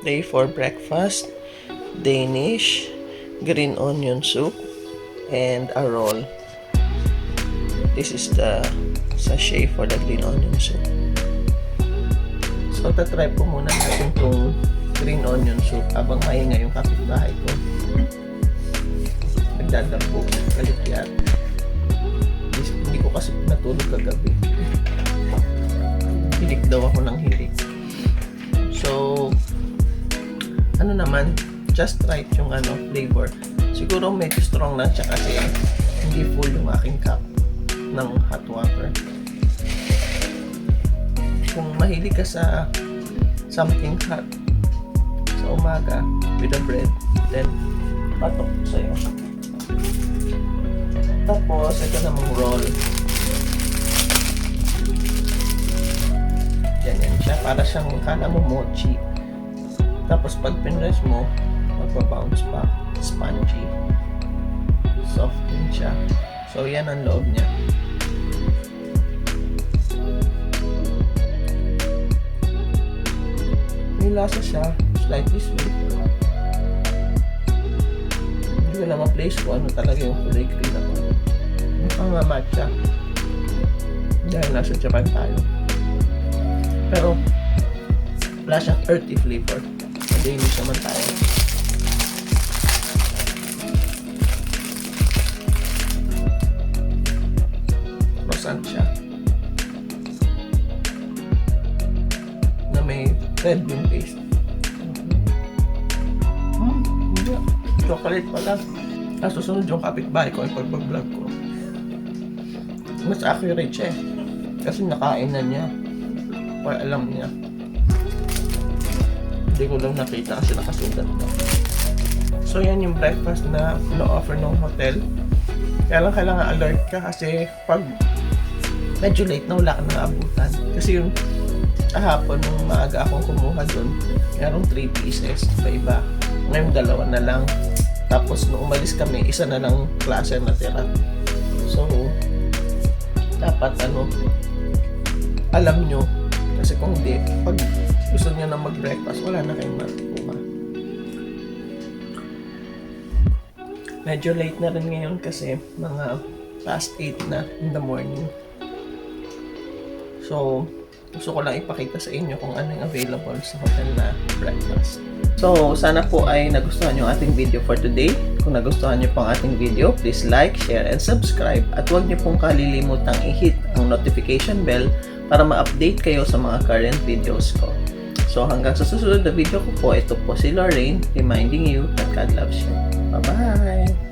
Today for breakfast, Danish, green onion soup, and a roll. This is the sachet for the green onion soup. So, tatry po muna natin itong green onion soup habang maingay yung kapitbahay ko. Nagdadampo, kalikyat. Hindi ko kasi natulog kagabi. Hilik daw ako ng hilik. So, ano naman, just right yung flavor. Siguro medyo strong lang siya kasi hindi full yung aking cup ng hot water. Kung mahilig ka sa something hot sa umaga with a bread, then patok sa'yo. Tapos, ito namang roll. Ganyan siya. Para siyang kala mo mochi. Tapos, pag pinrest mo, magpa-bounce pa. Spongy. Soft din siya. So, yan ang loob niya. May lasa siya. Slightly sweet. Hindi ko lang ma-place ko ano talaga yung kulay green ako. Mukhang matcha. Dahil nasa Japan tayo. Pero, wala siyang earthy flavor. Danish naman tayo. Croissant siya. Na may red bean paste. Chocolate pala. Susunod yung kapitbahay ko ay pag-vlog ko. Mas accurate siya eh. Kasi nakain na niya. Or alam niya. Hindi ko lang nakita kasi nakasulat na. So yan yung breakfast na na-offer ng hotel. Kaya lang kailangan alert ka kasi pag medyo late na wala ka nang abutan. Kasi yung kahapon nung maaga akong kumuha dun, mayroong 3 pieces pa iba. Ngayon 2 na lang. Tapos nung umalis kami, isa na lang klase na tira. So dapat alam nyo. Kasi kung di, pag gusto niya na mag-breakfast, wala na kayong matutuwa. Medyo late na rin ngayon kasi mga past 8 na in the morning. So, gusto ko lang ipakita sa inyo kung ano yung available sa hotel na breakfast. So, sana po ay nagustuhan yung ating video for today. Kung nagustuhan nyo pong ating video, please like, share, and subscribe. At huwag nyo pong kalilimutang i-hit ang notification bell para ma-update kayo sa mga current videos ko. So hanggang sa susunod na video ko po, ito po si Lorraine reminding you that God loves you. Bye-bye!